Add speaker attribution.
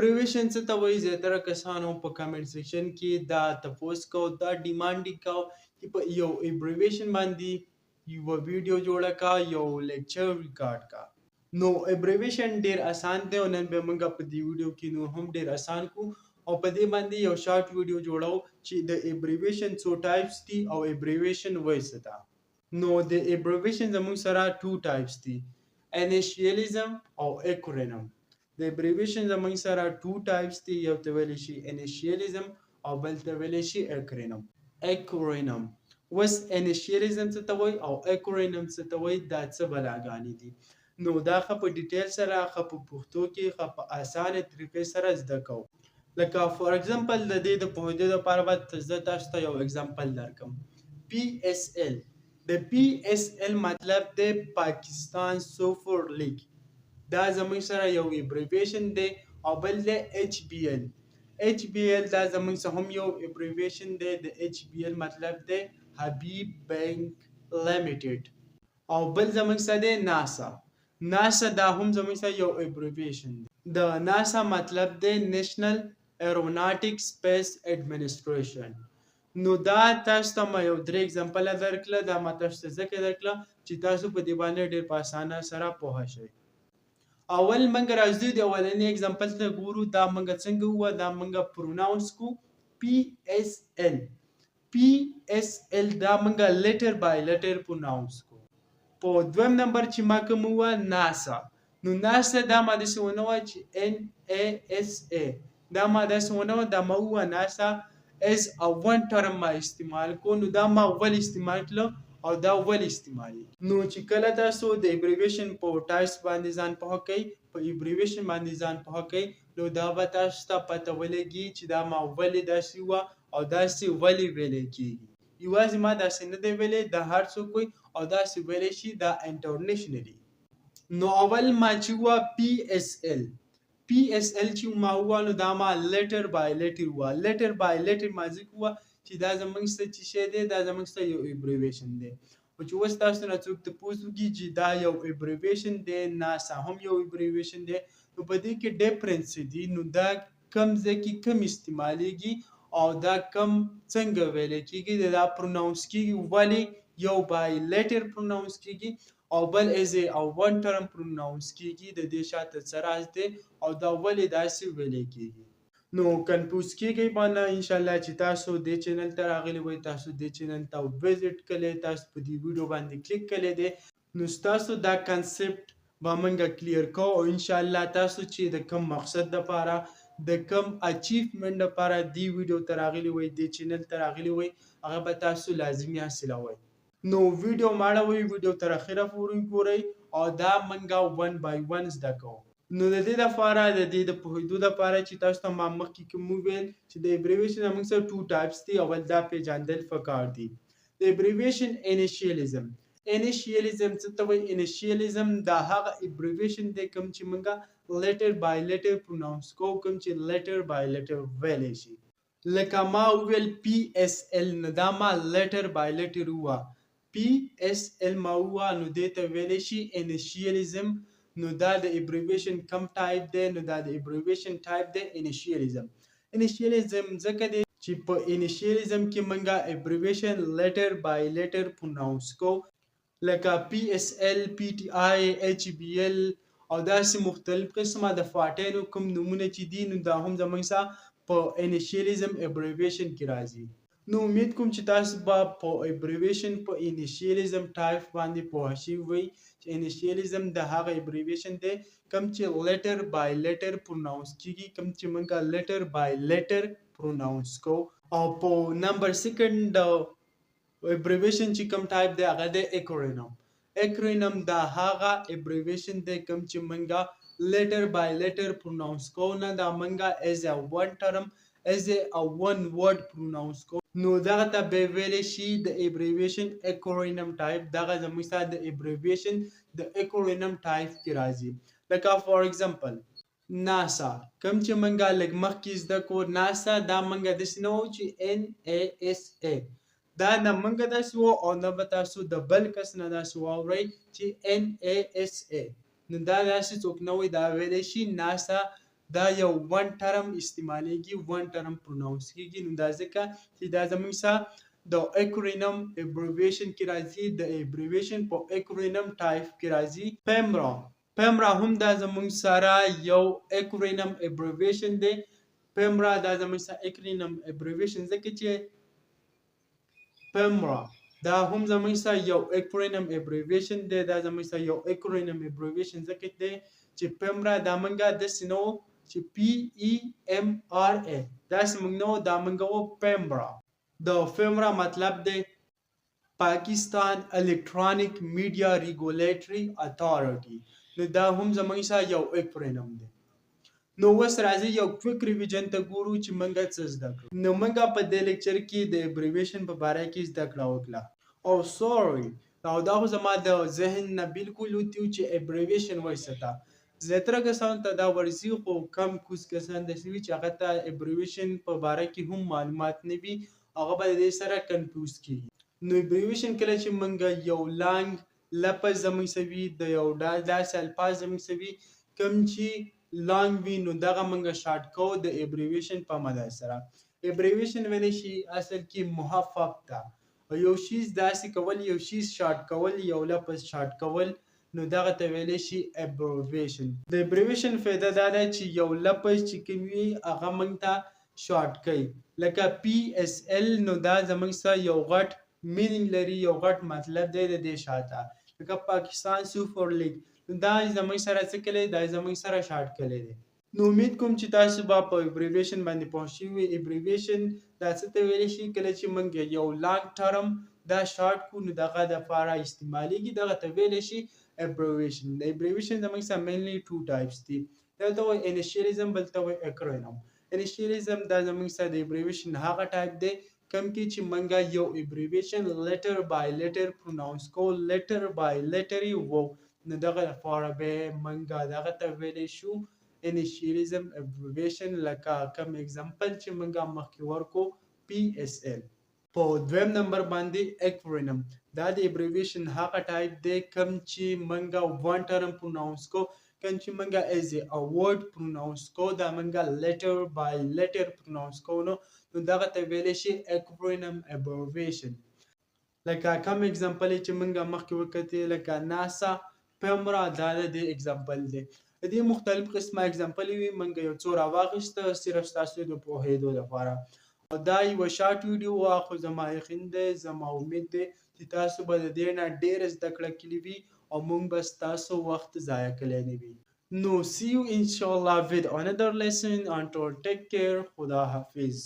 Speaker 1: ابریویشن څه ته وایي؟ زیاتره کسانو په کمنټ سیکشن کې دا تپوس کو، دا ډیمانډ کو چې په یو ابریویشن باندې یو ویډیو جوړه کا، یو لیکچر ریکارډ کا. نو ابریویشن ډیر آسان دی او نن به موږ په دې ویډیو کې نو هم ډیر آسان کو او په دې باندې یو شارټ ویډیو جوړو چې د ابریویشن څو ټایپس دي او ابریویشن وایي څه ده. نو د ابریویشن زموږ سره ټو ټایپس دي، انیشیالیزم او اکرونیم. د ابریویشن زموږ سره ټو ټایپس دي، یو ته ویل شي انیشیالیزم او بل ته ویل شي اکرونیم. وس انیشیالیزم څه ته وایي او اکرونیم څه ته وایي، دا څه بلاګانې دي. نو دا ښه په ډیټیل سره، ښه په پښتو کې، ښه په اسانه طریقې سره زده کوو. لکه فور ایگزامپل د دې د پوهېدو لپاره به زه تاسو ته یو ایگزامپل درکړم. PSL. د PSL مطلب دی پاکستان سوپر لیګ. دا زموږ سره یو ابریویشن دی او بل دی HBL. HBL دا زموږ سره هم یو ابریویشن دی. د HBL مطلب دی حبیب بینک لیمیټډ. او بل زموږ سره دی ناسا. ناسا دا هم زموږ سره یو ابریویشن دی. د ناسا مطلب دی نیشنل ایروناټیک سپیس ایڈمنسټریشن. نو دا تاسو ته ما یو درې اگزامپل درکړه. دا ما تاسو ته ځکه درکړه چې تاسو په دې باندې ډېر په اسانه سره پوه شئ. اول موږ راځو د اولنی اگزامپل ته ګورو. دا موږ څنګه ووه، دا موږ پروناونس کو PSL. PSL دا موږ لیټر بای لیټر پروناونس کو. په دویم نمبر چې ما کوم ووه ناسا. نو ناسا دا ما داسې ونه وه چې NASA. دا ما داسې ونه وه، دا ما ووه ناسا as a one term ما استعمال کو. نو دا ما ول استعمال کړه او دا ول استعمالي. نو چې کله تاسو د ابریویشن په ټایپس باندې ځان پوه کوئ، په ابریویشن باندې ځان پوه کوئ، نو دا به تاسو ته پته ولګي چې دا ما ولې داسې وه او داسې ولې ویلی کېږي. یوازې ما داسې نه دی ویلی، دا هر څوک وایي او داسې ویلی شي، دا انټرنیشنلي. نو اول ما چې ووه PSL چې ما ووه نو دا ما لیټر بای لیټر ووه. لیټر بای لیټر ما ځکه ووه چې دا زموږ څه چې شی دی، دا زموږ څه یو ابریویشن دی. او چې اوس تاسو نه څوک تپوس وکړي چې دا یو ابریویشن دی، ناسا هم یو ابریویشن دی، نو په دې کې ډیفرنس څه دي، نو دا کم ځای کې کم استعمالیږي او دا کم څنګه ویلی کېږي، دا پروناونس کېږي ولې یو بای لیټر پروناونس کېږي او بل ایز او ون ټرم پروناونس کېږي. د دې شاته څه راز دی او دا ولې داسې ویلی کېږي. نو کنفیوز کېږئ باندې انشاءالله چې تاسو دې چینل ته راغلي وئ، تاسو دې چینل ته وزټ کړی، تاسو په دې ویډیو باندې کلیک کړی دی، نو ستاسو دا کنسپټ به موږ کلیر کوو او انشاءالله تاسو چې د کوم مقصد دپاره، د کوم اچیومنټ دپاره دې ویډیو ته راغلي وئ، دې چینل ته راغلي وئ، هغه به تاسو لازمي حاصلوئ. نو ویډیو ماړوئ، ویډیو تر اخره پورې ګورئ او دا موږ ون بای ون زده کوو. نو د دې لپاره، د دې د پوهېدو لپاره چې تاسو ته ما مخکې کوم وویل چې د ابریویشن زموږ سره ټو ټایپس دي، اول دا پېژندل پکار دي. د ابریویشن انیشیالیزم. انیشیالیزم څه ته وایي؟ انیشیالیزم دا هغه ابریویشن دی کوم چې موږ لیټر بای لیټر پروناونس کوو، کوم چې لیټر بای لیټر ویلی شي. لکه ما وویل PSL، نو دا ما لیټر بای لیټر ووه. PSL ما ووه نو دې ته ویلی شي انیشیالیزم. نو دا د ابریویشن کم ټایپ دی، نو دا د ابریویشن ټایپ دی انیشیالیزم. انیشیالیزم ځکه دی چې په انیشیالیزم کې موږ ابریویشن لیټر بای لیټر پروناونس کوو، لکه PSL، PTI، HBL او داسې مختلف قسمه د فاټینو کوم نومونه چې دي، نو دا هم زموږ سره په انیشیالیزم ابریویشن کې راځي. نو امید کوم چې تاسو به په ابریویشن په انیشیالیزم ټایپ باندې پوه شوي وئ چې انیشیالیزم د هغه ابریویشن دی کوم چې لیټر بای لیټر پروناونس کېږي، کوم چې موږ لیټر بای لیټر پروناونس کوو. او په نمبر سیکنډ ابریویشن چې کوم ټایپ دی هغه دی اکرونیم. اکرونیم دا هغه ابریویشن دی کوم چې موږ لیټر بای لیټر پروناونس کوو، نه دا موږ ایز ا ون ټرم، ایز ا ون ورډ پروناونس کوو. نو دغه ته به ویلی شي د ابریویشن اکرونیم ټایپ. دغه زموږ سره د ابریویشن د اکرونیم ټایپ کې راځي. لکه فور ایگزامپل ناسا، کوم چې موږ لږ مخکې زده کړو. ناسا دا موږ داسې نه وو چې NASA، دا نه موږ داسې وو او نه به تاسو د بل کس نه داسې واورئ چې NASA. نو دا داسې څوک نه وایي، دا ویلی شي ناسا دا یو ون ټرم استعمالیږي، ون ټرم پروناونس کیږي. نو دا ځکه چې دا زموږ سره د اکرونیم ابریویشن کې راځي. د ابریویشن په اکرونیم ټایپ کې راځي پیمرا. پیمرا هم دا زموږ سره یو اکرونیم ابریویشن دی. پیمرا دا زموږ سره اکرونیم ابریویشن ځکه چې پیمرا دا هم زموږ سره یو اکرونیم ابریویشن دی. دا زموږ سره یو اکرونیم ابریویشن ځکه دی چې پیمرا دا منګه داسې نه و چې PEMRA داسې موږ نه و، دا منګه و پیمرا. د پیمرا مطلب دی پاکستان الکترونیک میډیا ریګولیټري اتھارټي. نو دا هم زموږ سره یو اکرونیم دی. نو اوس راځي یو کویک ریویژن ته ګورو چې موږ څه زده کړو. نو موږ په دې لیکچر کې د ابریویشن په باره کې زده کړه وکړه. او سوري او دا خو زما د ذهن نه بالکل وتیو چې ابریویشن وایي څه ته. زیاتره کسانو ته دا ورځي، خو کم کوز کسان داسې وي چې هغه ته ابریویشن په باره کې هم معلومات نه وي، هغه به د دې سره کنفیوز کېږي. نو ابریویشن کله چې موږ یو لانګ لفظ زموږ سره وي، د یو داسې الفاظ زموږ سره وي کوم چې لانګ وي، نو دغه موږ شارټ کوو د ابریویشن په مدد سره. ابریویشن ویلی شي اصل کې محفف ده. یو شیز داسې کول، یو شیز شارټ کول، یو لفظ شارټ کول، نو دغه ته ویلی شي ابریویشن. د ابریویشن فایده دا ده چې یو لفظ چې کوم وي هغه موږ ته شارټ کوي. لکه PSL، نو دا زموږ سره یو غټ مینینګ لري، یو غټ مطلب دی د دې شاته. لکه پاکستان سوپر لیګ، دا زموږ سره څه کلی، دا زموږ سره شارټ کلی دی. نو امید کوم چې تاسو به په ابریویشن باندې پوه شوي. ابریویشن دا څه ته ویلی شي، کله چې موږ یو لانګ ټرم دا شارټ کړو نو دغه دپاره استعمالیږي، دغه ته ویلی شي ابریویشن. د ابریویشن زموږ سره مینلی ټو ټایپس دي. یو ته وایي انیشیالیزم، بل ته وایي اکرونیم. انیشیالیزم دا زموږ سره د ابریویشن هغه ټایپ دی کوم کې چې موږ یو ابریویشن لیټر بای لیټر پروناونس کوو، لیټر بای لیټر یې وو، نو دغه لپاره به موږ دغه ته ویلی شو انیشیالیزم ابریویشن. لکه کوم اگزامپل چې موږ مخکې ورکو PSL. په دویم نمبر باندې اکرونیم. دا د ابریویشن هغه ټایپ دی کوم چې موږ ون ټرم پروناونس کوو، کوم چې موږ ایز ا ورډ پروناونس کوو، دا موږ لیټر بای لیټر پروناونس کوو، نو دغه ته ویلی شي اکرونیم ابریویشن. لکه کوم اگزامپل چې موږ مخکې وکتې، لکه ناسا، پیمرا، دا د دې اگزامپل دی. د دې مختلف قسمه اگزامپل وي، موږ یو څو راواخیسته صرف ستاسو د پوهېدو لپاره. او دا یوه شارټ ویډیو وه، خو زما یقین دی، زما امید دی چې تاسو به د دې نه ډېره زده کړه کړې وي او موږ به ستاسو وخت ضایع کړی نه وي. نو see you inshallah with another lesson. Until take care. خدا حافظ.